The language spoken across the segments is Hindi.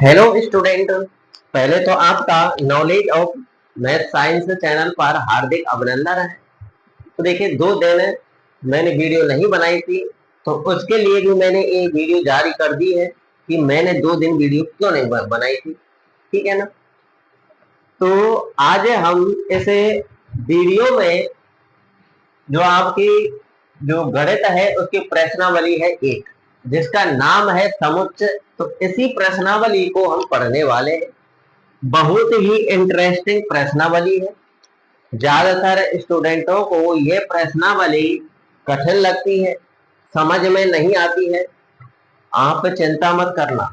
Hello student. पहले तो आपका knowledge of math science channel पर हार्दिक अभिनंदन है। तो देखिए 2 दिन मैंने वीडियो नहीं बनाई थी, तो उसके लिए भी मैंने ये वीडियो जारी कर दी है कि मैंने 2 दिन वीडियो क्यों नहीं बनाई थी। ठीक है ना। तो आज हम इस वीडियो में जो आपकी जो गणित है उसकी प्रश्नावली है एक, जिसका नाम है समुच्चय। तो इसी प्रश्नावली को हम पढ़ने वाले हैं। बहुत ही इंटरेस्टिंग प्रश्नावली है। ज्यादातर स्टूडेंटों को यह प्रश्नावली कठिन लगती है, समझ में नहीं आती है। आप चिंता मत करना,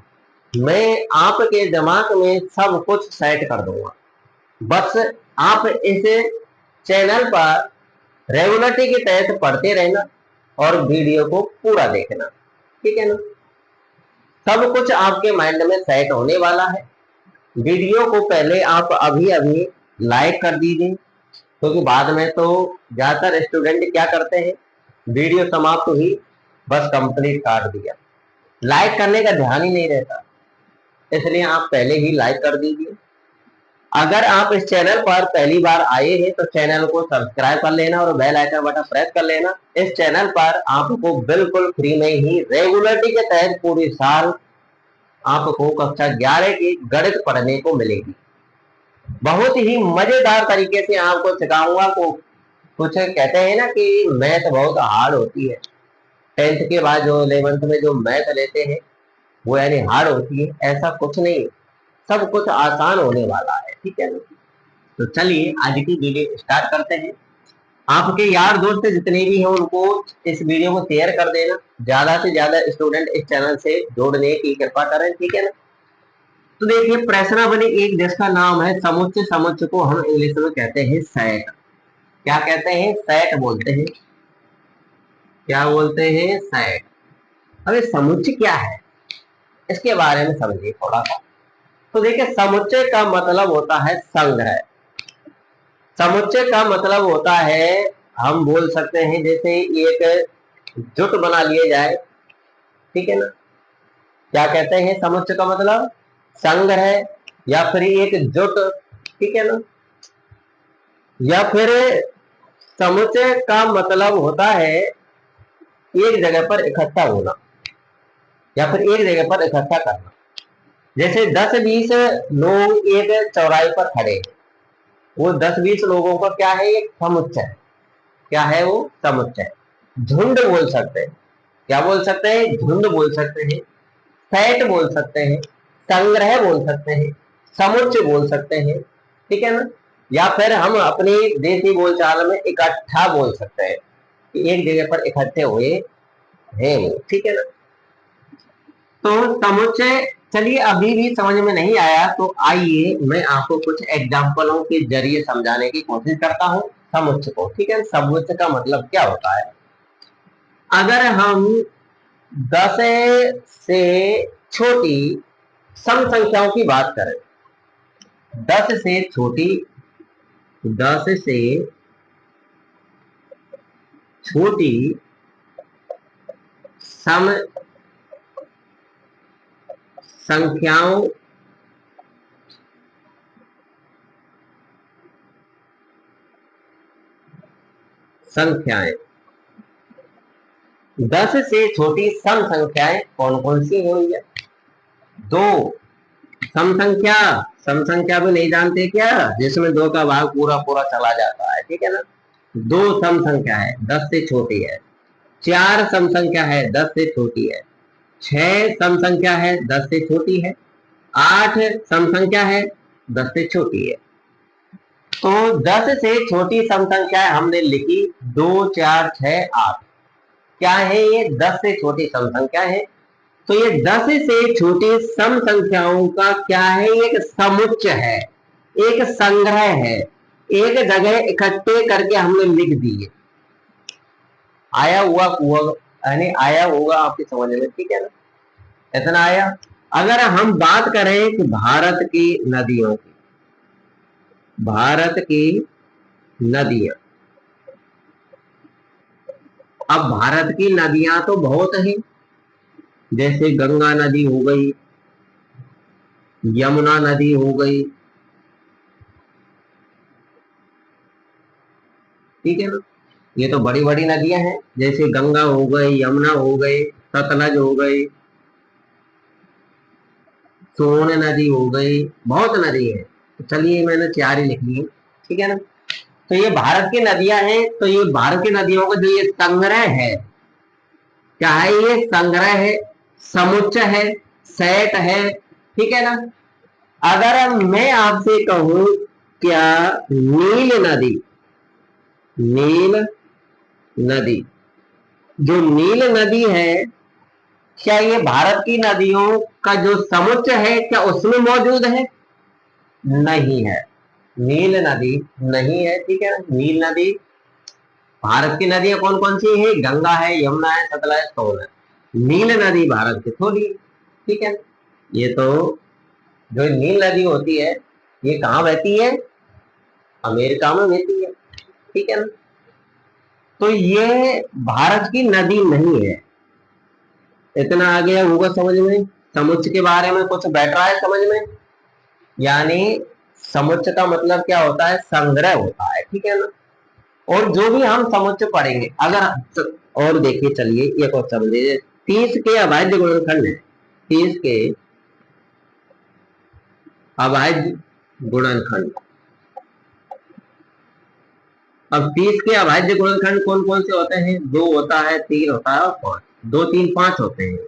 मैं आपके दिमाग में सब कुछ सेट कर दूंगा। बस आप इस चैनल पर रेगुलरिटी के तहत पढ़ते रहना और वीडियो को पूरा देखना। ठीक है ना। सब कुछ आपके माइंड में सेट होने वाला है। वीडियो को पहले आप अभी अभी लाइक कर दीजिए, क्योंकि बाद में तो ज्यादातर स्टूडेंट क्या करते हैं, वीडियो समाप्त हुई बस कंप्लीट काट दिया, लाइक करने का ध्यान ही नहीं रहता। इसलिए आप पहले ही लाइक कर दीजिए। अगर आप इस चैनल पर पहली बार आए हैं तो चैनल को सब्सक्राइब कर लेना और बेल आइकन बटन प्रेस कर लेना। इस चैनल पर आपको बिल्कुल फ्री में ही रेगुलरिटी के तहत पूरी साल आपको कक्षा 11 की गणित पढ़ने को मिलेगी। बहुत ही मजेदार तरीके से आपको सिखाऊंगा। को कुछ कहते हैं ना कि मैथ बहुत हार्ड होती है, 10th के बाद जो 11th में जो मैथ लेते हैं वो यानी हार्ड होती है, ऐसा कुछ नहीं है। सब कुछ आसान होने वाला है। ठीक है ना। तो चलिए आज की वीडियो स्टार्ट करते हैं। आपके यार दोस्त जितने भी हैं उनको इस वीडियो को शेयर कर देना। ज्यादा से ज्यादा स्टूडेंट इस चैनल से जोड़ने की कृपा करें। ठीक है ना। तो देखिए प्रश्नावली एक, जिसका नाम है समुच्चय। समुच्चय को हम इंग्लिश में कहते हैं सेट। क्या कहते हैं? सेट बोलते हैं। क्या बोलते हैं? सेट। अब ये समुच्चय क्या है इसके बारे में समझिए थोड़ा सा। तो देखिए समुच्चय का मतलब होता है संग्रह। समुच्चय का मतलब होता है, हम बोल सकते हैं जैसे एक जुट बना लिया जाए। ठीक है ना। क्या कहते हैं? समुच्चय का मतलब संग्रह या फिर एक जुट। ठीक है ना। या फिर समुच्चय का मतलब होता है एक जगह पर इकट्ठा होना या फिर एक जगह पर इकट्ठा करना। जैसे 10-20 लोग एक चौराहे पर खड़े हैं, वो 10-20 लोगों का क्या है? एक समुच्चय है। क्या है वो? समुच्चय। झुंड बोल सकते हैं। क्या बोल सकते हैं? झुंड बोल सकते हैं, सेट बोल सकते हैं, संग्रह बोल सकते हैं, समुच्चय बोल सकते हैं। ठीक है ना। या फिर हम अपनी देसी बोलचाल में इकट्ठा बोल सकते हैं कि एक जगह पर इकट्ठे हुए हैं वो। ठीक है ना। तो समुच्चय, चलिए अभी भी समझ में नहीं आया तो आइए मैं आपको कुछ एग्जाम्पलों के जरिए समझाने की कोशिश करता हूँ समुच्चय को। ठीक है। समुच्चय का मतलब क्या होता है? अगर हम 10 से छोटी सम संख्याओं की बात करें, 10 से छोटी, 10 से छोटी सम संख्याओं संख्याएं 10 से छोटी सम संख्याएं कौन कौन सी होंगी? दो सम संख्या। सम संख्या भी नहीं जानते क्या, जिसमें दो का भाग पूरा पूरा चला जाता है। ठीक है ना। दो सम संख्या है, 10 से छोटी है। चार सम संख्या है, 10 से छोटी है। 6 सम संख्या है, 10 से छोटी है। 8 सम संख्या है, 10 से छोटी है। तो 10 से छोटी सम संख्याएं हमने लिखी, 2, 4, 6, 8। क्या है ये? 10 से छोटी सम संख्या है। तो ये 10 से छोटी सम संख्याओं का क्या है? एक समुच्चय है, एक संग्रह है, एक जगह इकट्ठे करके हमने लिख दिए। आया हुआ यानी आया होगा आपकी समझ में। ठीक है ना। इतना आया। अगर हम बात करें कि भारत की नदियों की, भारत की नदियां, अब भारत की नदियां तो बहुत हैं। जैसे गंगा नदी हो गई, यमुना नदी हो गई, ठीक है ना। ये तो बड़ी बड़ी नदियां हैं, जैसे गंगा हो गई, यमुना हो गई, सतलज हो गई, सोन नदी हो गई, बहुत नदी है। तो चलिए मैंने 4 ही लिख ली, ठीक है ना। तो ये भारत की नदियां हैं, तो ये भारत की नदियों का जो ये संग्रह है, क्या है, ये संग्रह है, समुच्चय है, सेट है, ठीक है ना। अगर मैं आपसे कहूं, क्या नील नदी, नील नदी, जो नील नदी है, क्या ये भारत की नदियों का जो समुच्चय है, क्या उसमें मौजूद है? नहीं है, नील नदी नहीं है, ठीक है। नील नदी, भारत की नदियां कौन कौन सी है? गंगा है, यमुना है, सतलज, सोन है। नील नदी भारत की थोड़ी है, ठीक है। ये तो जो नील नदी होती है, ये कहाँ बहती है? अमेरिका में बहती है, ठीक है ना। तो ये भारत की नदी नहीं है। इतना आ गया होगा समझ में। समुच्च के बारे में कुछ बैठ रहा है समझ में? यानी समुच्च का मतलब क्या होता है? संग्रह होता है, ठीक है ना। और जो भी हम समुच्च पढ़ेंगे, अगर और देखिए, चलिए एक और समझिए। 30 के अभाज्य गुणनखंड है, 30 के अभाज्य गुणनखंड। अब 30 के अभाज्य गुणनखंड कौन कौन से होते हैं? 2 होता है, 3 होता है और 5, 2 3 5 होते हैं।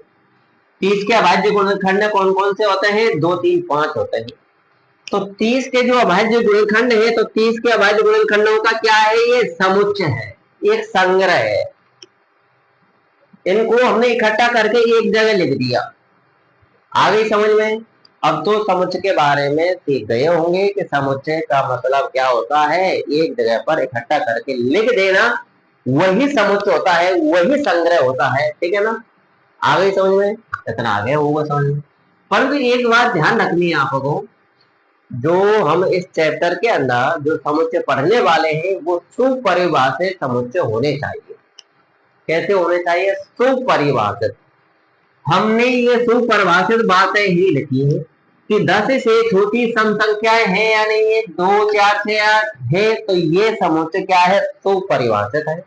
30 के अभाज्य गुणनखंड कौन कौन से होते हैं? 2 3 5 होते हैं। तो 30 के जो अभाज्य गुणनखंड है, तो 30 के अभाज्य गुणनखंडों का क्या है? ये समुच्चय है, एक संग्रह है। इनको हमने इकट्ठा करके एक जगह लिख दिया। आ गई समझ में? अब तो समुच्चय के बारे में सीख गए होंगे कि समुच्चय का मतलब क्या होता है। एक जगह पर इकट्ठा करके लिख देना, वही समुच्चय होता है, वही संग्रह होता है, ठीक है ना। आ गई समझ में? इतना आ गया होगा समझ में। परंतु एक बात ध्यान रखनी है आपको, जो हम इस चैप्टर के अंदर जो समुच्चय पढ़ने वाले हैं, वो सुपरिभाषित समुच्चय होने चाहिए। कैसे होने चाहिए? सुपरिभाषित। हमने ये सुपरिभाषित बातें ही लिखी है कि 10 से छोटी सम संख्याएं हैं या नहीं है, 2 4 6 8 है, तो ये समुच्चय क्या है? सुपरिभाषित है।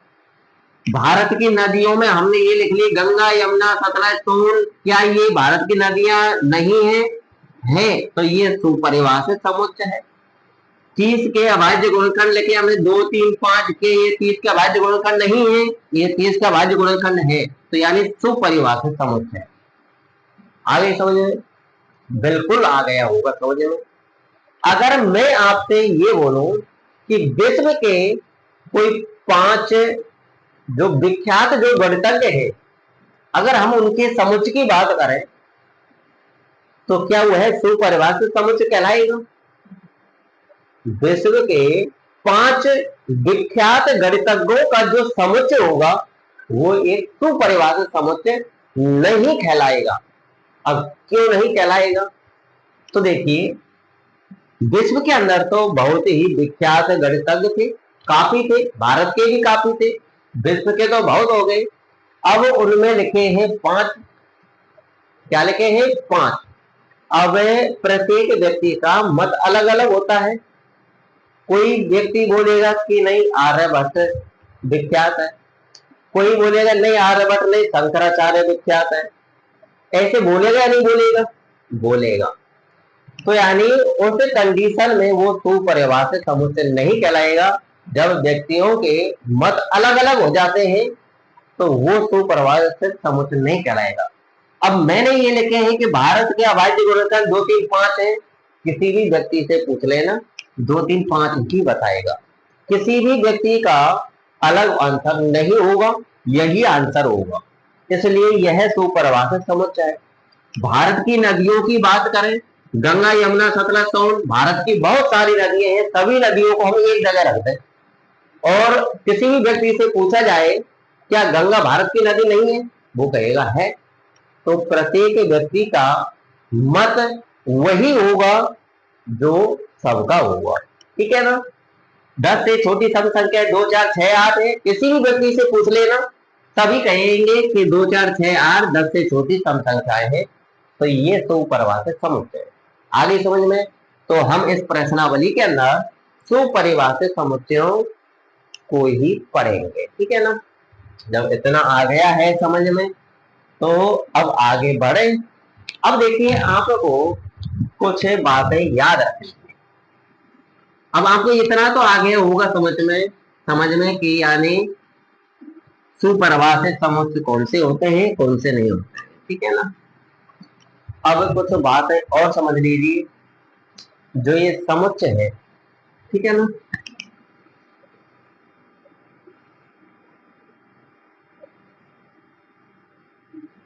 भारत की नदियों में हमने ये लिख ली, गंगा, यमुना, सतलज, सोन, क्या ये भारत की नदियां नहीं है? है, तो ये सुपरिभाषित समुच्चय है। 30 के अभाज्य गुणनखंड लेके हमने 2 3 5 के, ये 30 के अभाज्य गुणनखंड नहीं है, ये 30 का अभाज्य गुणनखंड है, तो यानी सुपरिभाषित समुच्चय है। आ गई समझ में? बिल्कुल आ गया होगा समझ में। अगर मैं आपसे ये बोलूं कि विश्व के कोई 5 जो विख्यात जो गणितज्ञ है, अगर हम उनके समुच्चय की बात करें, तो क्या वह सुपरिभाषित समुच्चय कहलाएगा? विश्व के 5 विख्यात गणितज्ञों का जो समुच्चय होगा, वो एक सुपरिभाषित समुच्चय नहीं कहलाएगा। अब क्यों नहीं कहलाएगा? तो देखिए, विश्व के अंदर तो बहुत ही विख्यात गणितज्ञ थे, काफी थे, भारत के भी काफी थे, विश्व के तो बहुत हो गए। अब उनमें लिखे हैं 5, क्या लिखे हैं? 5। अब प्रत्येक व्यक्ति का मत अलग अलग होता है। कोई व्यक्ति बोलेगा कि नहीं, आर्यभट्ट विख्यात है, कोई बोलेगा नहीं, आर्यभट्ट नहीं, शंकराचार्य विख्यात है। ऐसे बोलेगा या नहीं बोलेगा? बोलेगा। तो यानी उस कंडीशन में वो सुपरिभाषित समुच्चय नहीं कहलाएगा। जब व्यक्तियों के मत अलग अलग हो जाते हैं, तो वो सुपरिभाषित समुच्चय नहीं कहलाएगा। अब मैंने ये लिखे हैं कि भारत के अभाज्य गुणनखंड 2 3 5 है। किसी भी व्यक्ति से पूछ लेना, 2 3 5 ही बताएगा। किसी भी व्यक्ति का अलग आंसर नहीं होगा, यही आंसर होगा। इसलिए यह सुपरिभाषित समुच्चय है। भारत की नदियों की बात करें, गंगा, यमुना, सतलज, सोन, भारत की बहुत सारी नदियां हैं, सभी नदियों को हम एक जगह रखते हैं। और किसी भी व्यक्ति से पूछा जाए क्या गंगा भारत की नदी नहीं है, वो कहेगा है। तो प्रत्येक व्यक्ति का मत वही होगा जो सबका होगा, ठीक है ना। 10 से छोटी सम संख्या 2 4 6 8 है, किसी भी व्यक्ति से पूछ लेना, सभी कहेंगे कि 2 4 6 8 10 से छोटी सम संख्याएं है। तो ये सुपरिभाषित समुच्चय है। आगे समझ में। तो हम इस प्रश्नावली के अंदर सुपरिभाषित समुच्चयों को ही पढ़ेंगे, ठीक है ना। जब इतना आ गया है समझ में, तो अब आगे बढ़े। अब देखिए आपको कुछ बातें याद रखनी। अब आपको इतना तो आ गया होगा समझ में कि यानी सुपरिभाषित समुच्चय कौन से होते हैं, कौन से नहीं होते हैं, ठीक है ना। अब कुछ बातें और समझ लीजिए। जो ये समुच्चय है, ठीक है ना,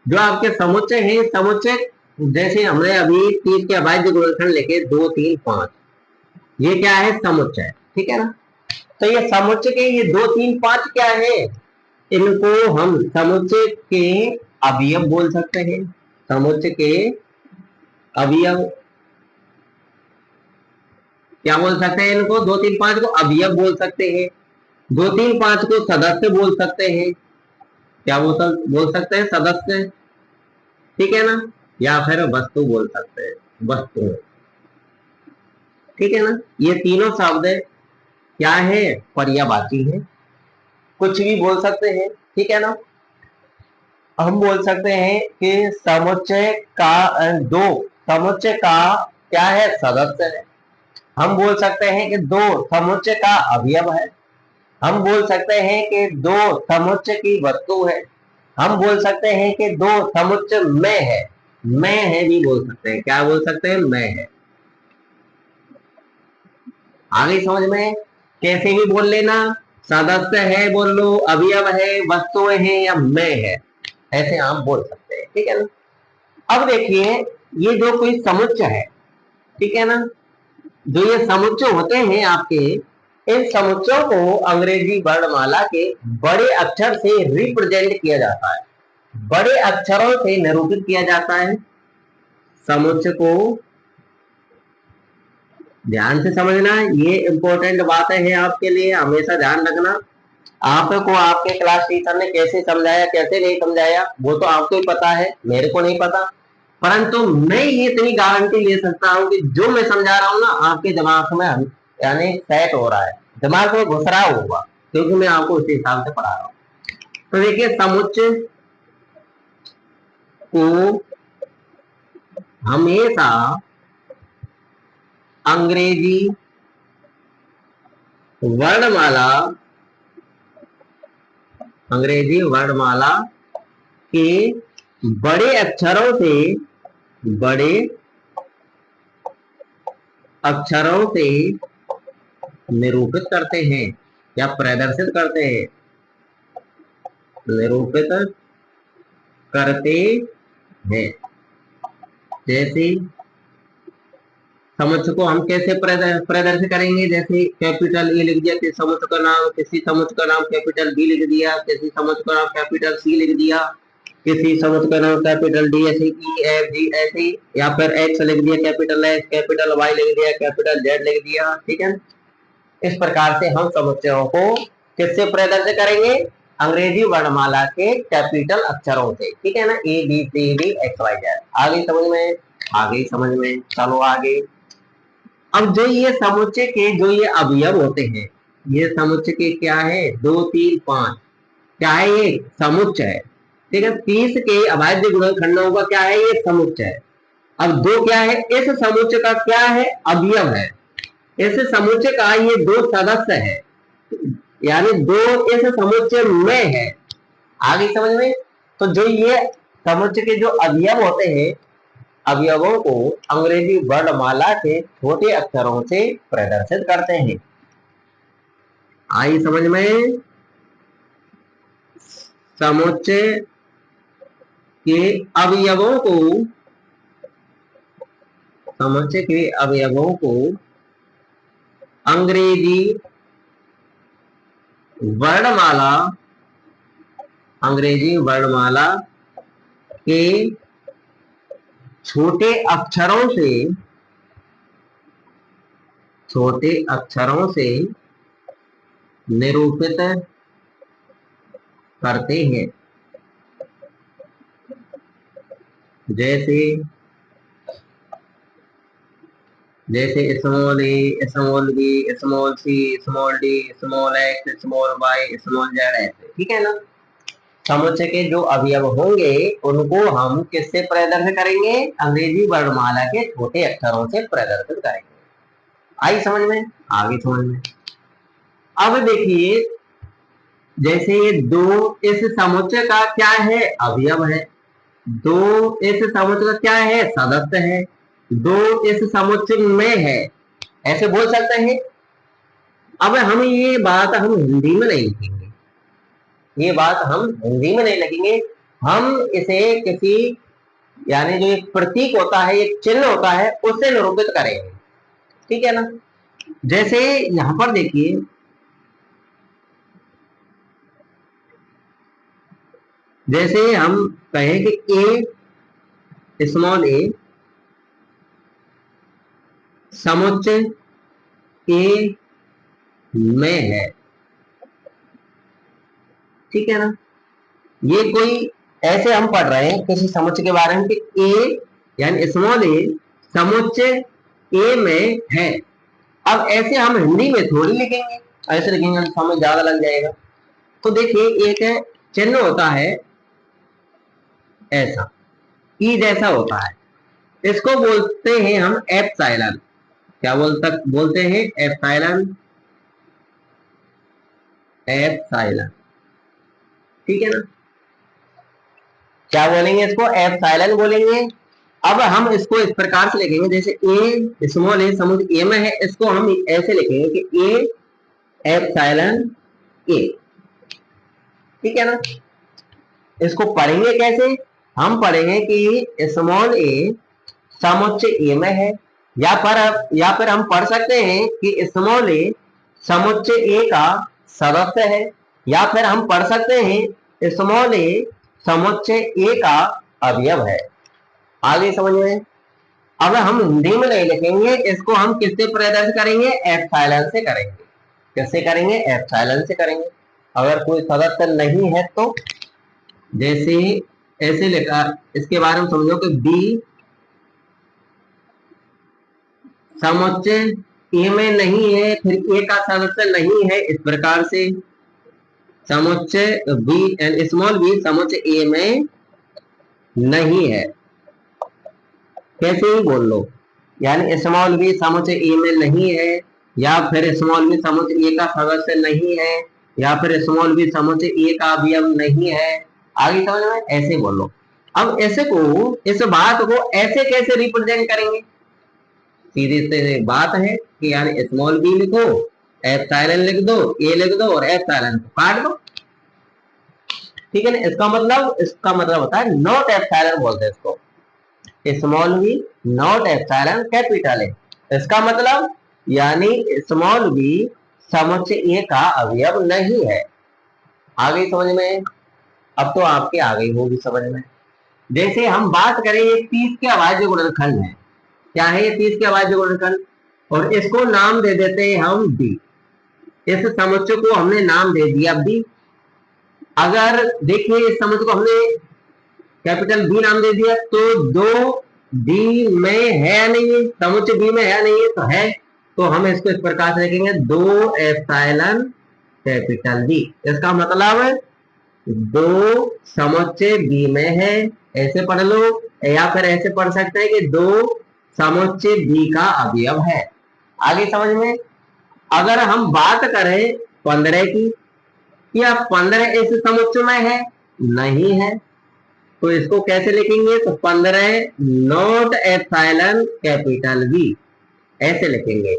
जो आपके समुच्चय है, समुच्चय जैसे हमने अभी 30 के अभाज्य गुणनखंड लेके 2, 3, 5, ये क्या है, समुच्चय, ठीक है ना। तो ये समुच्चय के ये 2, 3, 5 क्या है, इनको हम समुच्चय के अवयव बोल सकते हैं। समुच्चय के अवयव क्या बोल सकते हैं, इनको 2, 3, 5 को अवयव बोल सकते हैं। 2, 3, 5 को सदस्य बोल सकते हैं। क्या बोल सकते हैं, सदस्य, ठीक है ना, या फिर वस्तु बोल सकते हैं, वस्तु, ठीक है ना। ये तीनों शब्द क्या है, पर्यायवाची है, कुछ भी बोल सकते हैं, ठीक है ना। हम बोल सकते हैं कि समुच्चय का दो, समुच्चय का क्या है, सदस्य है। हम बोल सकते हैं कि दो समुच्चय का अवयव है। हम बोल सकते हैं कि दो समुच्चय की वस्तु है। हम बोल सकते हैं कि दो समुच्चय में है, मैं है भी बोल सकते हैं। क्या बोल सकते हैं, मैं है। आगे समझ में, कैसे भी बोल लेना, सदस्य है बोल लो, अवयव है, वस्तुएं है, या मैं है, ऐसे आप बोल सकते हैं, ठीक है ना। अब देखिए ये जो कोई समुच्चय है, ठीक है ना, जो ये समुच्चय होते हैं आपके, इन समुच्चयों को अंग्रेजी वर्णमाला के बड़े अक्षर से रिप्रेजेंट किया जाता है, बड़े अक्षरों से निरूपित किया जाता है। समुच्चय को ध्यान से समझना, ये इंपॉर्टेंट बातें हैं आपके लिए, हमेशा ध्यान रखना। आपको आपके क्लास टीचर ने कैसे समझाया, कैसे नहीं समझाया, वो तो आपको ही पता है, मेरे को नहीं पता। परंतु मैं ये इतनी गारंटी ले सकता हूँ कि जो मैं समझा रहा हूँ ना, आपके दिमाग में यानी सेट हो रहा है, दिमाग में घुस रहा होगा, क्योंकि मैं आपको उसी हिसाब से पढ़ा रहा हूँ। तो देखिए समुच्चय को हमेशा अंग्रेजी वर्णमाला, अंग्रेजी वर्णमाला के बड़े अक्षरों से, बड़े अक्षरों से निरूपित करते हैं या प्रदर्शित करते हैं, निरूपित करते हैं। जैसे समुच्चय को हम कैसे प्रदर्शित करेंगे, जैसे कैपिटल ए लिख दिया किसी समुच्चय का नाम, किसी समुच्चय का नाम कैपिटल बी लिख दिया, किसी समुच्चय का नाम कैपिटल सी लिख दिया, किसी समुच्चय का नाम कैपिटल डी, ऐसे ई एफ जी ऐसे, या फिर एक्स लिख दिया, कैपिटल एक्स, कैपिटल वाई लिख दिया, कैपिटल जेड लिख दिया, ठीक है। इस प्रकार से हम समुच्चयों को किससे प्रदर्शित करेंगे, अंग्रेजी वर्णमाला के कैपिटल अक्षरों से, ठीक है ना, A B C D X Y Z. आगे समझ में, आगे समझ में, चलो आगे। अब जो ये समुच्चय के जो ये अवयव होते हैं, ये समुच्चय के क्या है, 2, 3, 5, क्या है, ये समुच्चय है, ठीक है। 30 के अभाज्य गुणनखंडों का क्या है, ये समुच्चय है। अब दो क्या है, इस समुच्चय का क्या है, अवयव है। इस समुच्चय का ये दो सदस्य है, यानी दो इस समुच्चय में है। आगे समझ में। तो जो ये समुच्चय के जो अवयव होते हैं, अवयवों को अंग्रेजी वर्णमाला के छोटे अक्षरों से प्रदर्शित करते हैं। आई समझ में। समुच्चय के अवयवों को, समुच्चय के अवयवों को अंग्रेजी वर्णमाला, अंग्रेजी वर्णमाला के छोटे अक्षरों से, छोटे अक्षरों से निरूपित करते हैं। जैसे जैसे small A, small B, small C, small D, small X, small Y, small Z, ऐसे, ठीक है ना। समुच्चय के जो अवयव होंगे उनको हम किससे प्रदर्शित करेंगे? अंग्रेजी वर्णमाला के छोटे अक्षरों से प्रदर्शित करेंगे। आई समझ में? आगे समझ में। अब देखिए, जैसे ये दो इस समुच्चय का क्या है? अवयव है। दो इस समुच्चय का क्या है? सदस्य है। दो इस समुच्चय में है, ऐसे बोल सकते हैं। अब हम ये बात हम हिंदी में नहीं लिखेंगे, ये बात हम हिंदी में नहीं लिखेंगे, हम इसे किसी, यानी जो एक प्रतीक होता है, एक चिन्ह होता है, उससे निरूपित करेंगे, ठीक है ना। जैसे यहां पर देखिए, जैसे हम कहें कि ए, स्मॉल ए समुच्चय ए में है, ठीक है ना। ये कोई, ऐसे हम पढ़ रहे हैं किसी समुच्चय के बारे में कि ए यानी स्मॉल ए समुच्चय ए में है। अब ऐसे हम हिंदी में थोड़ी लिखेंगे, ऐसे लिखेंगे तो हमें ज्यादा लग जाएगा। तो देखिए, एक है चिन्ह होता है ऐसा, ई जैसा होता है, इसको बोलते हैं हम एप्सिलॉन। क्या बोलते हैं? एप्सिलॉन, एप्सिलॉन, ठीक है ना। क्या बोलेंगे इसको? एप्सिलॉन बोलेंगे। अब हम इसको इस प्रकार से लिखेंगे, जैसे ए स्मॉल ए समुच्चय ए में है, इसको हम ऐसे लिखेंगे कि ए एप्सिलॉन ए, ठीक है ना। इसको पढ़ेंगे कैसे? हम पढ़ेंगे कि स्मॉल ए समुच्चय ए में है, या फिर हम पढ़ सकते हैं कि स्मॉल ए समुच्चय ए का सदस्य है, या फिर हम पढ़ सकते हैं स्मॉल ए समुच्चय ए का अवयव है। आगे समझ में? अब हम हिंदी में नहीं लिखेंगे, इसको हम किससे प्रदर्शित करेंगे? एप्सिलॉन से करेंगे। किससे करेंगे? एप्सिलॉन से करेंगे। अगर कोई सदस्य नहीं है तो जैसे ऐसे लिखा, इसके बारे में समझो कि बी समुच्चय ए में नहीं है, फिर ए का सदस्य नहीं है, इस प्रकार से समुच्चय बी एंड स्मॉल बी समुच्चय ए में नहीं है, कैसे ही बोल लो। यानी स्मॉल बी समुच्चय ए में नहीं है, या फिर स्मॉल बी समुच्चय ए का सदस्य नहीं है, या फिर स्मॉल बी समुच्चय ए का अवयव नहीं है। आगे समझ में? ऐसे बोलो। अब ऐसे को, इस बात को ऐसे कैसे रिप्रेजेंट करेंगे? सीधी से बात है कि यानी स्मॉल बी लिखो, एप्सिलॉन लिख दो, ए लिख दो और एप्सिलॉन को काट दो, ठीक है ना। इसका मतलब होता है नॉट एप्सिलॉन बोलते हैं इसको, small B naught epsilon capital है। इसका मतलब यानी स्मॉल बी समुच्चय ए का अवयव नहीं है। आगे समझ में? अब तो आपके आगे होगी समझ में। जैसे हम बात करें, ये 30 के अभाज्य गुणनखंड है। क्या है ये? 30 के अभाज्य गुणनखंड, और इसको नाम दे देते हैं हम बी। इस समुच्चय को हमने नाम दे दिया बी। अगर देखिए, इस समुच्चय को हमने कैपिटल बी नाम दे दिया, तो दो बी में है या नहीं है? समुच्चय बी में है नहीं है? तो है। तो हम इसको इस प्रकार से लिखेंगे, दो एप्सिलॉन कैपिटल बी। इसका मतलब दो समुच्चय बी में है, ऐसे पढ़ लो, या फिर ऐसे पढ़ सकते हैं कि दो समुच्चय बी का अवयव है। आगे समझ में? अगर हम बात करें 15 की, या 15 इस समुच्चय में है नहीं है, तो इसको कैसे लिखेंगे? तो 15 नॉट एप्सिलॉन कैपिटल बी, ऐसे लिखेंगे।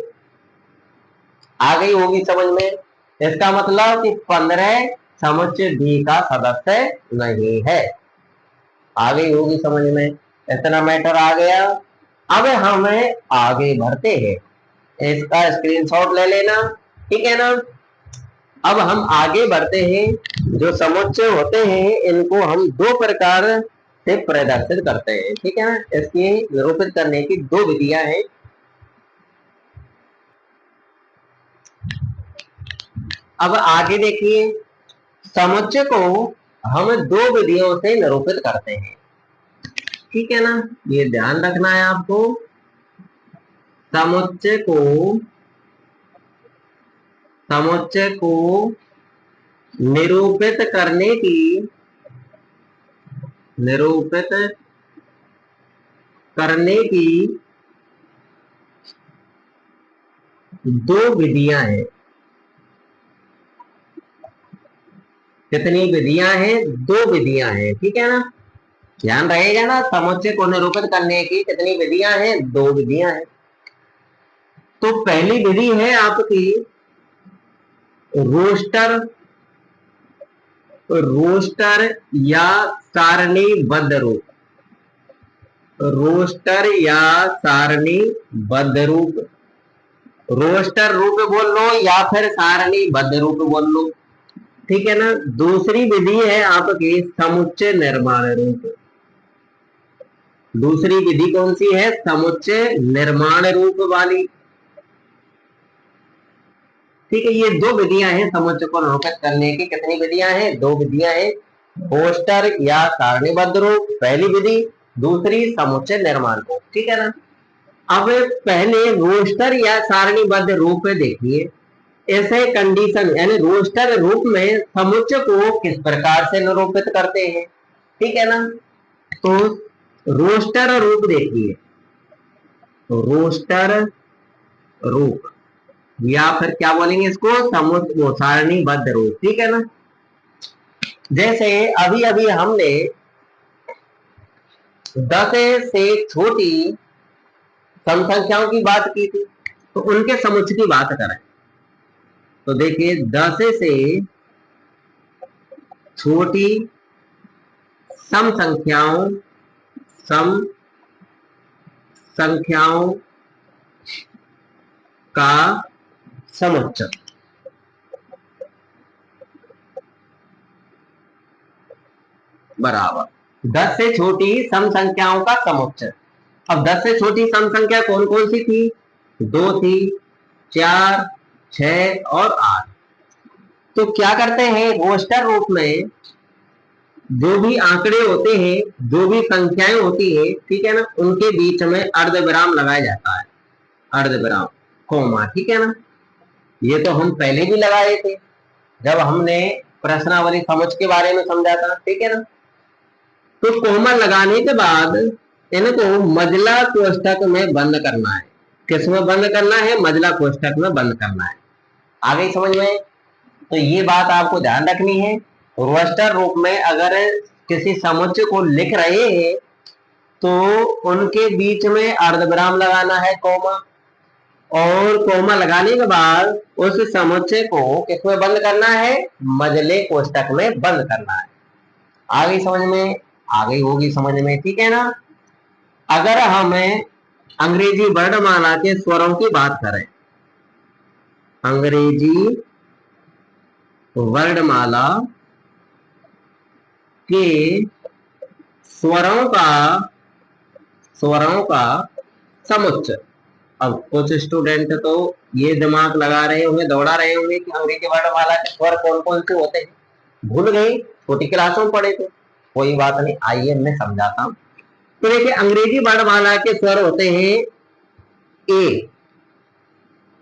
आ गई होगी समझ में? इसका मतलब कि 15 समुच्चय बी का सदस्य नहीं है। आ गई होगी समझ में? इतना मैटर आ गया। अब हमें आगे बढ़ते हैं, इसका स्क्रीनशॉट ले लेना, ठीक है ना। अब हम आगे बढ़ते हैं। जो समुच्चय होते हैं इनको हम दो प्रकार से प्रदर्शित करते हैं, ठीक है ना। इसकी निरूपित करने की दो विधियां हैं। अब आगे देखिए, समुच्चय को हम दो विधियों से निरूपित करते हैं, ठीक है ना। ये ध्यान रखना है आपको। समुच्चय को निरूपित करने की दो विधियां हैं। कितनी विधियां हैं? दो विधियां हैं, ठीक है ना। ध्यान रहेगा ना, समुच्चय को निरूपित करने की कितनी विधियां हैं? दो विधियां हैं। तो पहली विधि है आपकी रोस्टर या सारणीबद्ध रूप। रोस्टर या सारणीबद्ध रूप, रोस्टर रूप बोल लो या फिर सारणीबद्ध रूप बोल लो, ठीक है ना। दूसरी विधि है आपकी समुच्चय निर्माण रूप। दूसरी विधि कौन सी है? समुच्चय निर्माण रूप वाली, ठीक है। ये दो विधियां हैं समुच्चय को निरूपित करने की। कितनी विधियां हैं? दो विधियां हैं। रोस्टर या सारणीबद्ध रूप पहली विधि, दूसरी समुच्चय निर्माण रूप, ठीक है ना। अब पहले रोस्टर या सारणीबद्ध रूप देखिए। ऐसे कंडीशन यानी रोस्टर रूप में समुच्चय को किस प्रकार से निरूपित करते हैं, ठीक है ना। तो रोस्टर रूप देखिए, रोस्टर रूप या फिर क्या बोलेंगे इसको? समुच्चय सारणीबद्ध रूप, ठीक है ना। जैसे अभी अभी हमने 10 से छोटी सम संख्याओं की बात की थी, तो उनके समुच्चय की बात करें तो देखिए 10 से छोटी सम संख्याओं का समुच्चय बराबर 10 से छोटी सम संख्याओं का समुच्चय। अब 10 से छोटी सम संख्या कौन कौन सी थी? 2 थी, 4, 6 और 8। तो क्या करते हैं रोस्टर रूप में, जो भी आंकड़े होते हैं, जो भी संख्याएं होती है, ठीक है ना, उनके बीच में अर्धविराम लगाया जाता है, अर्धविराम कोमा, ठीक है ना। ये तो हम पहले भी लगाए थे जब हमने प्रश्नावली समुच्चय के बारे में समझा था, ठीक है ना। तो कोमा लगाने के बाद इनको मजला कोष्ठक में बंद करना है। किस में बंद करना है? मजला कोष्ठक में बंद करना है। आ गई समझ में? तो ये बात आपको ध्यान रखनी है। रोस्टर रूप में अगर किसी समुच्चय को लिख रहे हैं तो उनके बीच में अर्धविराम लगाना है, कोमा, और कोमा लगाने के बाद उस समुच्चय को किसमें बंद करना है? मजले कोष्ठक में बंद करना है। आ गई समझ में? आ गई होगी समझ में, ठीक है ना। अगर हमें अंग्रेजी वर्णमाला के स्वरों की बात करें, अंग्रेजी वर्णमाला के स्वरों का समुच्चय। अब कुछ स्टूडेंट तो ये दिमाग लगा रहे होंगे, दौड़ा रहे होंगे कि अंग्रेजी वर्णमाला के स्वर कौन कौन से होते हैं, भूल गए, छोटी क्लासों में पढ़े थे। कोई बात नहीं, आइए मैं समझाता हूं। तो देखिए अंग्रेजी वर्णमाला के स्वर होते हैं ए,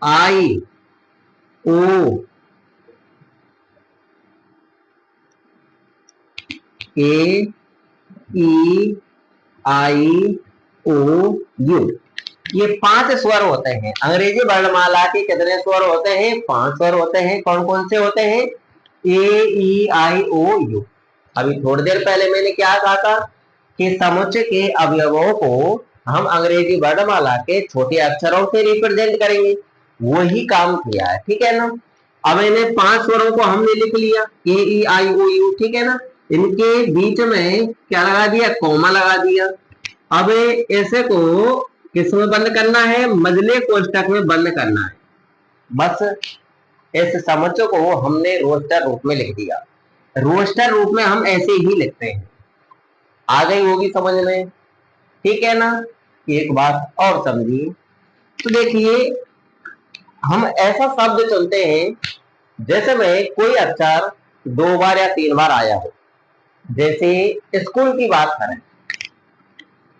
आई, ओ, ए, ई, आई, ओ, यू। ये 5 स्वर होते हैं। अंग्रेजी वर्णमाला के कितने स्वर होते हैं? 5 स्वर होते हैं। कौन कौन से होते हैं? ए, ई, आई, ओ, यू। अभी थोड़ी देर पहले मैंने क्या कहा था कि समुच्चय के अवयवों को हम अंग्रेजी वर्णमाला के छोटे अक्षरों से रिप्रेजेंट करेंगे। वही काम किया है, ठीक है ना। अब इन्हें 5 स्वरों को हमने लिख लिया, ए, ई, आई, ओ, यू, ठीक है ना। इनके बीच में क्या लगा दिया? कोमा लगा दिया। अब ऐसे को किस में बंद करना है? मजले कोष्ठक में बंद करना है। बस इस समुच्चय को हमने रोस्टर रूप में लिख दिया। रोस्टर रूप में हम ऐसे ही लिखते हैं। आ गई होगी समझ में, ठीक है ना। एक बात और समझिए, तो देखिए हम ऐसा शब्द चुनते हैं जैसे में कोई अक्षर 2 बार या 3 बार आया हो। जैसे स्कूल की बात करें,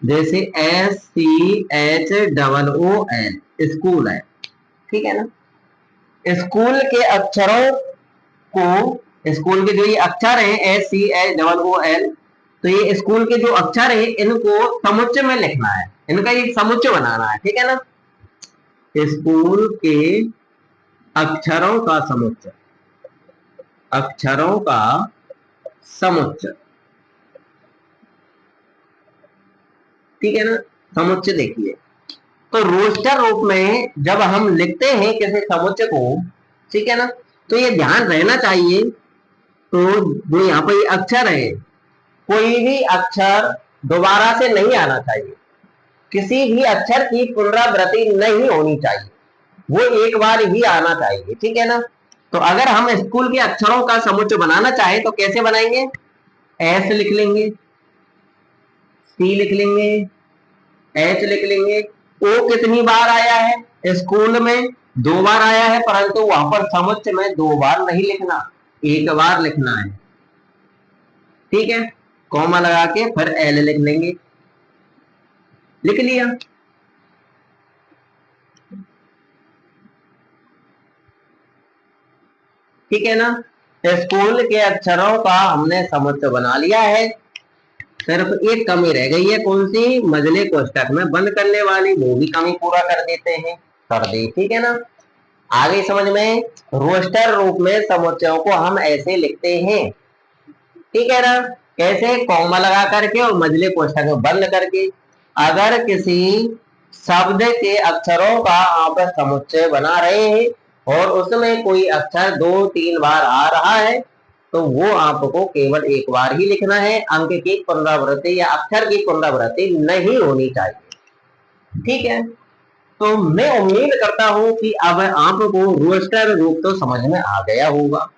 जैसे SCHOOL, स्कूल है, ठीक है ना। स्कूल के अक्षरों को, स्कूल के जो ये अक्षर हैं SCHOOL, तो ये स्कूल के जो अक्षर हैं इनको समुच्चय में लिखना है, इनका एक समुच्चय बनाना है, ठीक है ना। स्कूल के अक्षरों का समुच्चय, अक्षरों का समुच्चय, ठीक है ना। समुच्चय देखिए, तो रोस्टर रूप में जब हम लिखते हैं किसी समुच्चय को, ठीक है ना, तो ये ध्यान रहना चाहिए, तो जो यहाँ पर ये अक्षर है, कोई भी अक्षर दोबारा से नहीं आना चाहिए, किसी भी अक्षर की पुनरावृत्ति नहीं होनी चाहिए, वो एक बार ही आना चाहिए, ठीक है ना। तो अगर हम स्कूल के अक्षरों का समुच्चय बनाना चाहें तो कैसे बनाएंगे, S लिख लेंगे, C लिख लेंगे, H लिख लेंगे। O कितनी बार आया है स्कूल में, 2 बार आया है, परंतु वहां पर समुच्चय में 2 बार नहीं लिखना, 1 बार लिखना है, ठीक है। कॉमा लगा के फिर L लिख लेंगे, लिख लिया, ठीक है ना। स्कूल के अक्षरों का हमने समुच्चय बना लिया है, सिर्फ एक कमी रह गई है, कौन सी, मजले कोष्ठक में बंद करने वाली, वो भी कमी पूरा कर देते हैं, कर दी, ठीक है ना। आगे समझ में, रोस्टर रूप में समुच्चयों को हम ऐसे लिखते हैं, ठीक है ना, कैसे, कॉमा लगा करके और मजले कोष्ठक में बंद करके। अगर किसी शब्द के अक्षरों का आप समुच्चय बना रहे हैं और उसमें कोई अक्षर 2-3 बार आ रहा है, तो वो आपको केवल 1 बार ही लिखना है, अंक की पुनरावृत्ति या अक्षर की पुनरावृत्ति नहीं होनी चाहिए, ठीक है। तो मैं उम्मीद करता हूं कि अब आपको रोस्टर रूप तो समझ में आ गया होगा,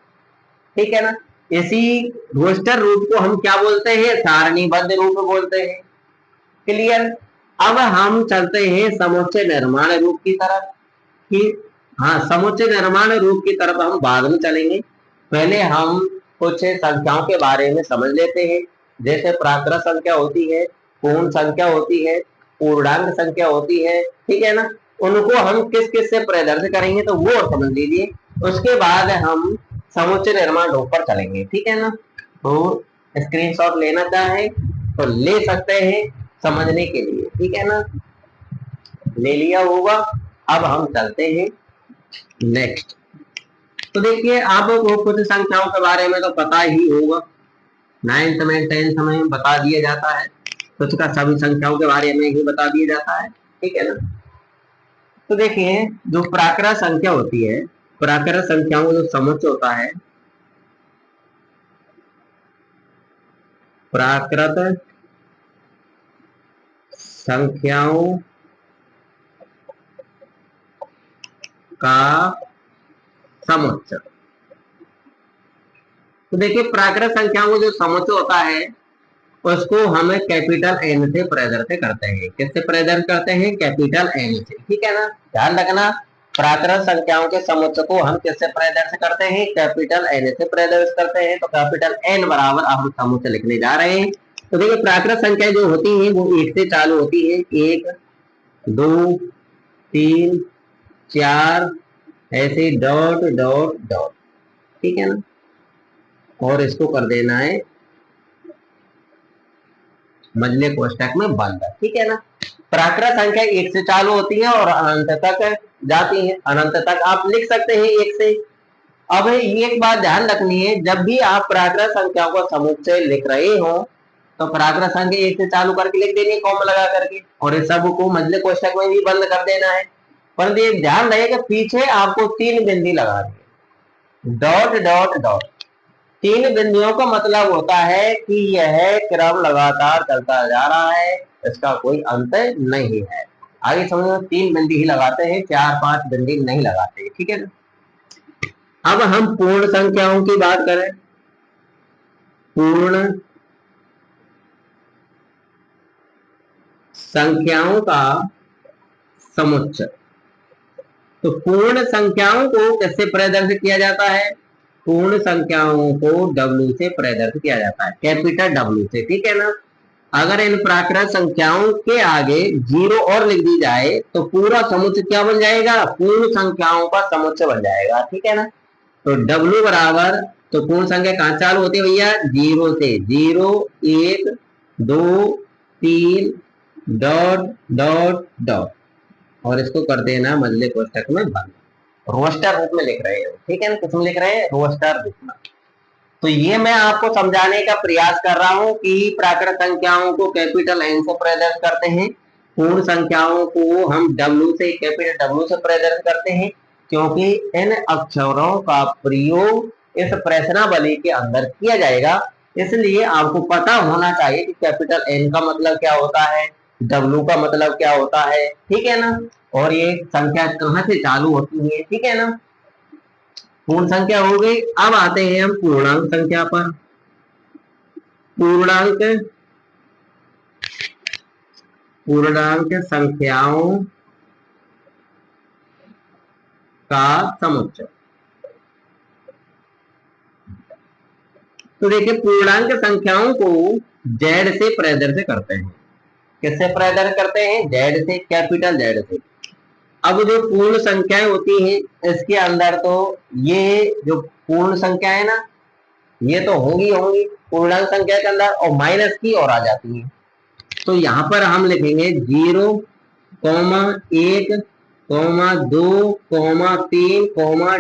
ठीक है ना। इसी रोस्टर रूप को हम क्या बोलते हैं, सारणीबद्ध रूप बोलते हैं, क्लियर। अब हम चलते हैं समुच्चय निर्माण रूप की तरफ, कि हाँ, समुच्चय निर्माण रूप की तरफ हम बाद में चलेंगे, पहले हम कुछ संख्याओं के बारे में समझ लेते हैं, जैसे प्राकृत संख्या होती है, पूर्ण संख्या होती है, पूर्णांक संख्या होती है, ठीक है ना। उनको हम किस किस से प्रदर्शित करेंगे तो वो समझ लीजिए, उसके बाद हम समुच्चय निर्माण रूप पर चलेंगे, ठीक है ना। तो स्क्रीनशॉट लेना चाहे तो ले सकते हैं समझने के लिए, ठीक है ना, ले लिया होगा। अब हम चलते हैं नेक्स्ट। तो देखिए, आपको कुछ संख्याओं के बारे में तो पता ही होगा, 9th में 10th में बता दिया जाता है, कुछ का सभी संख्याओं के बारे में ही बता दिया जाता है, ठीक है ना। तो देखिए, जो प्राकृत संख्या होती है, प्राकृत संख्याओं का जो समुच्चय होता है, प्राकृत संख्याओं का समुच्चय, तो देखिए प्राकृत संख्याओं का जो समुच्चय होता है उसको हम कैपिटल N से प्रदर्शित करते हैं, किससे प्रदर्शित करते हैं, कैपिटल N से, ठीक है ना। ध्यान रखना, प्राकृत संख्याओं के समुच्चय को हम किससे प्रदर्शित करते हैं, कैपिटल N से प्रदर्शित करते हैं। तो कैपिटल N बराबर अब हम समुच्चय लिखने जा रहे हैं। तो देखिए, प्राकृत संख्या जो होती है वो 1 से चालू होती है, 1 2 3 4 ऐसे डॉट डॉट डॉट, ठीक है ना, और इसको कर देना है मजले कोष्ठक में बंद, ठीक है ना। प्राकृत संख्या 1 से चालू होती है और अनंत तक जाती है, अनंत तक आप लिख सकते हैं 1 से। अब एक बात ध्यान रखनी है, जब भी आप प्राकृत संख्याओं का समुच्चय लिख रहे हो तो प्राकृत संख्या 1 से चालू करके लिख देनी है, कॉमा लगा करके, और इस सब को मजले कोष्ठक में भी बंद कर देना है। परंतु ये ध्यान रहेगा, पीछे आपको 3 बिंदी लगानी है, डॉट डॉट डॉट। 3 बिंदुओं का मतलब होता है कि यह क्रम लगातार चलता जा रहा है, इसका कोई अंत नहीं है। आगे समझो, 3 बिंदी ही लगाते हैं, 4-5 बिंदी नहीं लगाते, ठीक है ना। अब हम पूर्ण संख्याओं की बात करें, पूर्ण संख्याओं का समुच्चय, तो पूर्ण संख्याओं को किससे प्रदर्शित किया जाता है, पूर्ण संख्याओं को W से प्रदर्शित किया जाता है, कैपिटल W से, ठीक है ना। अगर इन प्राकृत संख्याओं के आगे 0 और लिख दी जाए तो पूरा समुच्चय क्या बन जाएगा, पूर्ण संख्याओं का समुच्चय बन जाएगा। ठीक है ना। तो W बराबर, तो पूर्ण संख्या कहां चालू होती है भैया, 0 से, 0 1 2 3 डॉट डॉट डॉट, और इसको कर देना मजले कोष्टक में बंद। रोस्टर रूप में लिख रहे हैं, ठीक है ना, किसमें लिख रहे हैं, रोस्टर रूप में। तो ये मैं आपको समझाने का प्रयास कर रहा हूं कि प्राकृत संख्याओं को कैपिटल एन से प्रदर्शित करते हैं, पूर्ण संख्याओं को हम डब्ल्यू से, कैपिटल डब्ल्यू से प्रदर्शित करते हैं, क्योंकि इन अक्षरों का प्रयोग इस प्रश्नावली के अंदर किया जाएगा। इसलिए आपको पता होना चाहिए कि कैपिटल एन का मतलब क्या होता है, डब्ल्यू का मतलब क्या होता है, ठीक है ना, और ये संख्या कहां से चालू होती है, ठीक है ना। पूर्ण संख्या हो गई। अब आते हैं हम पूर्णांक संख्या पर। पूर्णांक पूर्णांक संख्याओं का समुच्चय। तो देखिए, पूर्णांक संख्याओं को जेड से प्रदर्शित करते हैं। किससे प्रदर्शित करते हैं, जेड से, कैपिटल जेड से। अब जो पूर्ण संख्याएं होती हैं इसके अंदर, तो ये जो पूर्ण संख्या है ना, ये तो होंगी होंगी पूर्णांक संख्या के अंदर, और माइनस की और आ जाती है। तो यहाँ पर हम लिखेंगे 0, 1, 2, 3,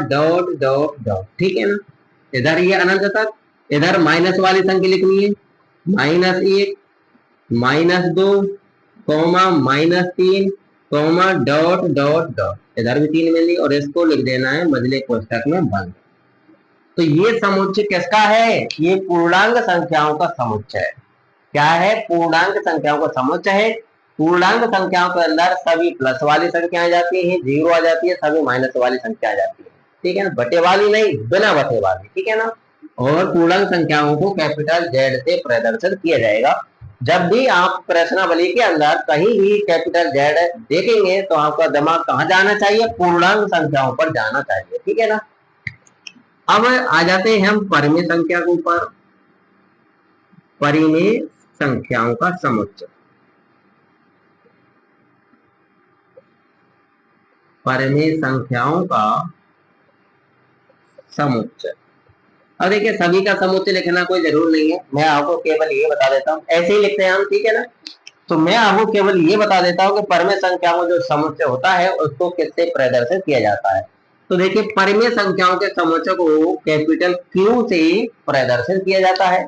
डॉट डॉट डॉट, ठीक है ना। इधर ये अनंत तक, इधर माइनस वाली संख्या लिखनी है, -1, -2, -3, डॉट डॉट डॉट, इधर भी 3 मिली, और इसको लिख देना है मजले कोष्टक में बंद। तो ये समुच्चय किसका है, ये पूर्णांक संख्याओं का समुच्चय है। क्या है, पूर्णांक संख्याओं का समुच्चय है। पूर्णांक संख्याओं के अंदर सभी प्लस वाली संख्या आ जाती है, 0 आ जाती है, सभी माइनस वाली संख्या आ जाती है, ठीक है ना, बटे वाली नहीं, बिना बटे वाली, ठीक है ना। और पूर्णांक संख्याओं को कैपिटल जेड से प्रदर्शित किया जाएगा। जब भी आप प्रश्नावली के अंदर कहीं भी कैपिटल जेड देखेंगे तो आपका दिमाग कहाँ जाना चाहिए, पूर्णांक संख्याओं पर जाना चाहिए, ठीक है ना। अब आ जाते हैं हम परिमेय संख्या के ऊपर। परिमेय संख्याओं का समुच्चय। परिमेय संख्याओं का समुच्चय। अब देखिए, सभी का समुच्चय लिखना कोई जरूर नहीं है, मैं आपको केवल ये बता देता हूँ, ऐसे ही लिखते हैं हम, ठीक है ना। तो मैं आपको केवल ये बता देता हूँ कि परिमेय संख्याओं में जो समुच्चय होता है उसको किससे प्रदर्शित किया जाता है। तो देखिए, परिमेय संख्याओं के समुच्चय को कैपिटल क्यू से प्रदर्शित किया जाता है।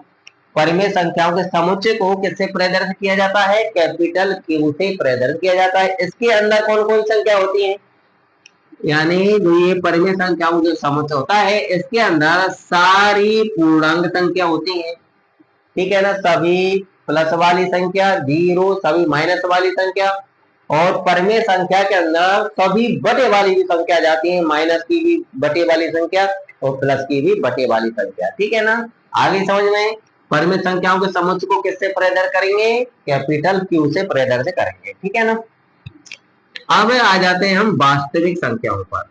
परिमेय संख्याओं के समुच्चय को किससे प्रदर्शित किया जाता है, कैपिटल क्यू से प्रदर्शित किया जाता है। इसके अंदर कौन कौन संख्या होती है, यानी जो ये परिमेय संख्याओं जो समुच्चय होता है इसके अंदर सारी पूर्णांक संख्या होती है, ठीक है ना, सभी प्लस वाली संख्या, 0 सभी माइनस वाली संख्या, और परिमेय संख्या के अंदर सभी बटे वाली भी संख्या जाती है, माइनस की भी बटे वाली संख्या और प्लस की भी बटे वाली संख्या, ठीक है ना। आगे समझ में, परिमेय संख्याओं के समुच्चय को किससे प्रदर्शित करेंगे, कैपिटल क्यू से प्रदर्शित करेंगे, ठीक है ना। अब आ जाते हैं हम वास्तविक संख्याओं पर।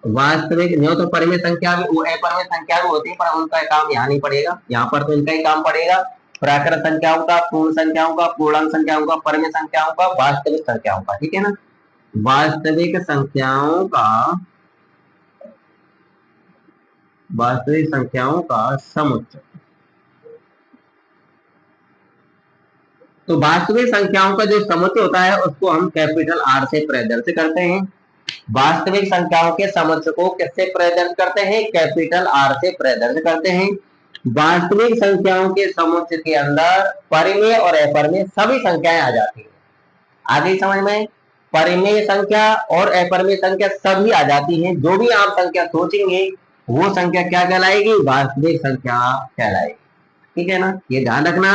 वास्तविक नहीं तो परिमेय संख्या भी, वो अपरिमेय संख्या भी होती है, पर उनका काम यहाँ नहीं पड़ेगा, यहाँ पर तो इनका ही काम पड़ेगा। प्राकृत संख्याओं का, पूर्ण संख्याओं का, पूर्णांक संख्याओं का, परिमेय संख्याओं का, वास्तविक संख्याओं का, ठीक है ना। वास्तविक संख्याओं का, वास्तविक संख्याओं का समुच्चय। तो वास्तविक संख्याओं का जो समुच्चय होता है उसको हम कैपिटल आर से प्रदर्शित करते हैं। वास्तविक संख्याओं के समुच्चय को किससे प्रदर्शित करते हैं, कैपिटल आर से प्रदर्शित करते हैं। वास्तविक संख्याओं के समुच्चय के अंदर परिमेय और अपरिमेय सभी संख्याएं आ जाती हैं। आगे समझ में, परिमेय संख्या और अपरिमेय संख्या सभी आ जाती हैं। जो भी आप संख्या सोचेंगे वो संख्या क्या कहलाएगी, वास्तविक संख्या कहलाएगी, ठीक है ना, ये ध्यान रखना।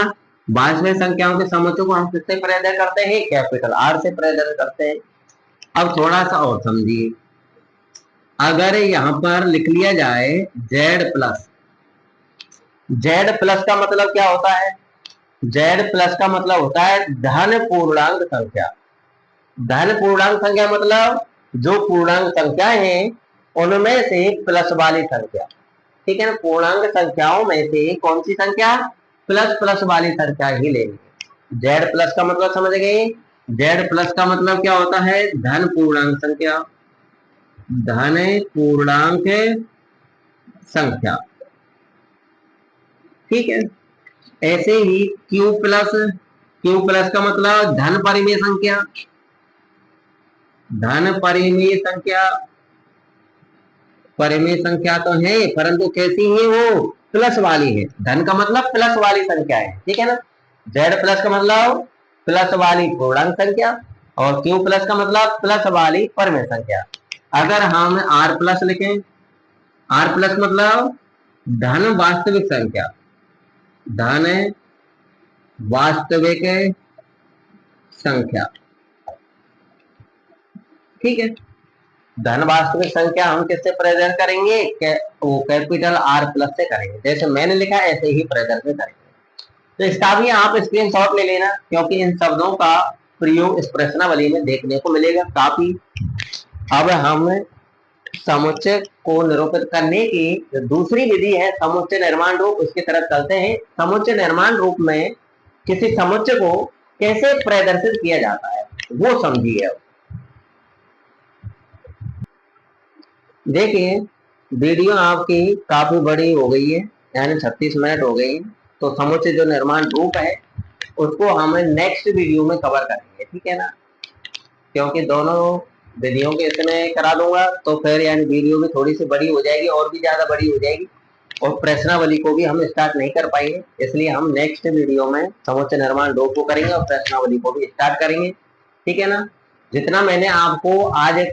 वास्तविक संख्याओं के समुच्चय को हम किससे प्रदर्शित करते हैं, कैपिटल आर से प्रदर्शित करते हैं। अब थोड़ा सा और समझिए, अगर यहां पर लिख लिया जाए z प्लस, जेड प्लस का मतलब क्या होता है, जेड प्लस का मतलब होता है धन पूर्णांक संख्या। धन पूर्णांक संख्या मतलब जो पूर्णांक संख्या है उनमें से प्लस वाली संख्या, ठीक है ना। पूर्णांक संख्याओं में से कौन सी संख्या, प्लस प्लस वाली संख्या ही लेंगे। जेड प्लस का मतलब समझ गए? जेड प्लस का मतलब क्या होता है? धन पूर्णांक संख्या, धन पूर्णांक संख्या, ठीक है। ऐसे ही क्यू प्लस, क्यू प्लस का मतलब धन परिमेय संख्या, धन परिमेय संख्या, परिमेय संख्या तो है परंतु कैसी है वो? प्लस वाली है। धन का मतलब प्लस वाली संख्या है, ठीक है ना। जेड प्लस का मतलब प्लस वाली पूर्णांक संख्या और क्यू प्लस का मतलब प्लस वाली परिमेय संख्या। अगर हम आर प्लस लिखें, आर प्लस मतलब धन वास्तविक संख्या, धन वास्तविक संख्या, ठीक है। धन वास्तविक संख्या हम किससे प्रेजेंट करेंगे? वो कैपिटल आर प्लस से करेंगे। जैसे मैंने लिखा ऐसे ही प्रेजेंट में करेंगे। तो इसका भी आप स्क्रीनशॉट ले लेना, क्योंकि इन शब्दों का प्रयोग इस प्रश्नावली में देखने को मिलेगा काफी। अब हम समुच्चय को निरूपित करने की दूसरी विधि है समुच्चय निर्माण रूप, उसकी तरफ चलते हैं। समुच्चय निर्माण रूप में किसी समुच्चय को कैसे प्रदर्शित किया जाता है वो समझिए। देखिए वीडियो आपकी काफी बड़ी हो गई है, यानी 36 मिनट हो गई है। तो समुच्चय जो निर्माण रूप है उसको हम नेक्स्ट वीडियो में कवर करेंगे, ठीक है ना। क्योंकि दोनों विधियों के इसमें करा दूंगा तो फिर यानी वीडियो भी थोड़ी सी बड़ी हो जाएगी, और भी ज्यादा बड़ी हो जाएगी, और प्रश्नावली को भी हम स्टार्ट नहीं कर पाएंगे। इसलिए हम नेक्स्ट वीडियो में समुच्चय निर्माण रूप को करेंगे और प्रश्नावली को भी स्टार्ट करेंगे, ठीक है ना। जितना मैंने आपको आज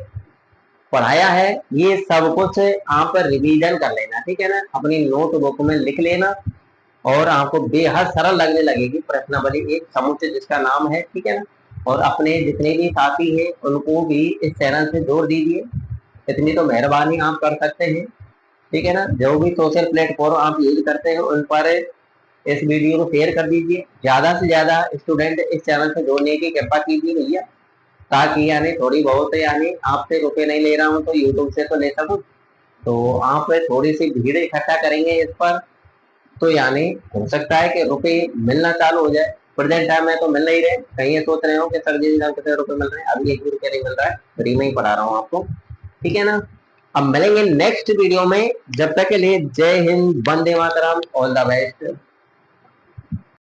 पढ़ाया है ये सब कुछ आप रिवीजन कर लेना, ठीक है ना। अपनी नोटबुक में लिख लेना और आपको बेहद सरल लगने लगेगी प्रश्नावली, एक समुच्चय जिसका नाम है, ठीक है ना। और अपने जितने भी साथी हैं उनको भी इस चैनल से जोड़ दीजिए, इतनी तो मेहरबानी आप कर सकते हैं, ठीक है ना। जो भी सोशल प्लेटफॉर्म आप यूज करते हैं उन पर इस वीडियो को शेयर कर दीजिए। ज्यादा से ज्यादा स्टूडेंट इस चैनल से जोड़ने की कृपा कीजिए भैया, ताकि यानी थोड़ी बहुत यानी आपसे रुपए नहीं ले रहा हूँ तो यूट्यूब से तो ले सकूं। तो आप थोड़ी सी भीड़ इकट्ठा करेंगे इस पर तो यानी हो सकता है कि रुपए मिलना चालू हो जाए। प्रेजेंट टाइम में तो मिल नहीं रहे, कहीं ये सोच रहे हो कि सर जी कितने रुपए मिल रहे हैं, अभी 1 भी रुपया नहीं मिल रहा है, फ्री में ही पढ़ा रहा हूँ आपको, ठीक है ना। अब मिलेंगे नेक्स्ट वीडियो में, जब तक के लिए जय Hind, Vande Mataram, all the best.